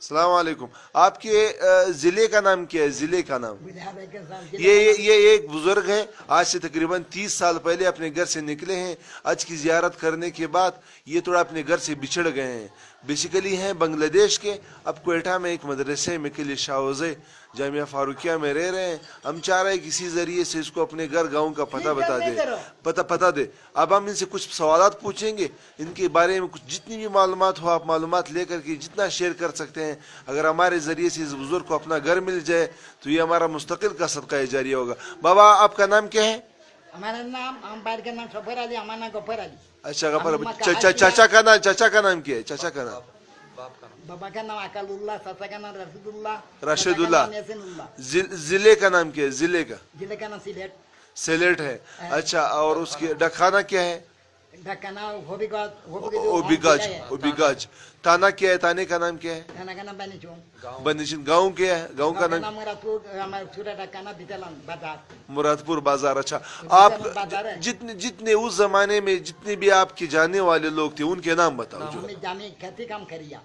السلام علیکم. آپ کے ضلع کا نام کیا ہے؟ ضلع کا نام. یہ ایک بزرگ ہے, آج سے تقریباً 30 سال پہلے اپنے گھر سے نکلے ہیں. حج کی زیارت کرنے کے بعد یہ تھوڑا اپنے گھر سے بچھڑ گئے ہیں. بیسیکلی ہیں بنگلہ دیش کے, اب کوئٹہ میں ایک مدرسے میں کلی شاوزے جامعہ فاروقیہ میں رہ رہے ہیں. ہم چاہ رہے ہیں کسی ذریعے سے اس کو اپنے گھر گاؤں کا پتہ بتا دے, پتہ دے. اب ہم ان سے کچھ سوالات پوچھیں گے, ان کے بارے میں کچھ جتنی بھی معلومات ہو آپ معلومات لے کر کے جتنا شیئر کر سکتے ہیں. اگر ہمارے ذریعے سے اس بزرگ کو اپنا گھر مل جائے تو یہ ہمارا مستقل کا صدقہ جاریہ ہوگا. بابا آپ کا نام کیا ہے؟ ہمارا نام, ہم باہر کا نام سفر علی, ہمارا نام غفر علی. اچھا غفر. چاچا کا نام کیا ہے؟ چاچا کا نام, بابا کا نام اکل اللہ, چاچا کا نام رشید اللہ, راشد اللہ. محسن اللہ. ضلع کا نام کیا ہے؟ ضلع کا ضلع کا نام سیلیٹ. سیلیٹ ہے. اچھا, اور اس کے ڈکخانہ کیا ہے؟ ڈکخانہ ہوبیگاج. اوبیگاج. تانا کیا ہے؟ تانے کا نام کیا ہے؟ تھانہ کا نام بنیچوں. بنیچن. گاؤں کیا ہے؟ گاؤں کا نام مرادپور. ہمارا چھوٹا ڈکخانہ بیتلان بازار, مرادپور بازار. اچھا, آپ جتنے اس زمانے میں جتنے بھی آپ کے جانے والے لوگ تھے ان کے نام بتاؤ. ہم نے جامع کھیتی کام کریا.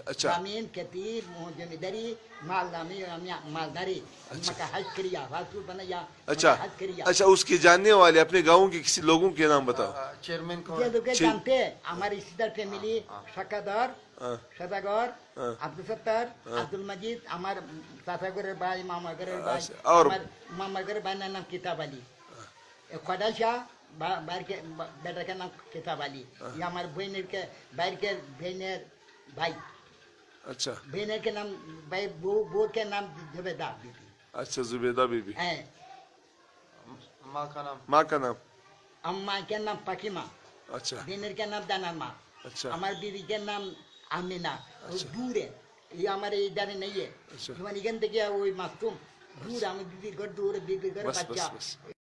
اچھا, زمین کھیتی زمینداری مالداری, مالداری مکہ حج کریا, راسپور بنایا. اچھا اچھا, اس کے جاننے والے اپنے گاؤں کے کسی لوگوں کے نام بتاؤ. چیئرمین کو یہ لوگ جانتے ہیں. ہماری رشتے دار فیملی شکادر, سداگر, عبدالستر, عبد المجید, ہمارے چاچا گرے بھائی, ماما گرے بھائی, اور ماما گرے بھائی کا نام کتاب علی. خدا شاہ باہر کے بیٹا کا نام کتاب علی. یہ ہمارے بہنر کے باہر کے بہنر بھائی. اچھا, بہنر کے نام بھائی بو کے نام زبیدہ بی بی. اچھا زبیدہ بی بی. ماں کا نام, ماں کا نام اماں کے نام فاطمہ. اچھا بہنر کے نام دانما. اچھا ہمارے بیوی کے نام آمینہ. دور ہے, یہ ہمارے ادارے نہیں ہے. اچھا, جوانی گند کیا وہ معصوم دور, ہمیں بیوی گھر دور, بیوی گھر بس بچہ. بس بس.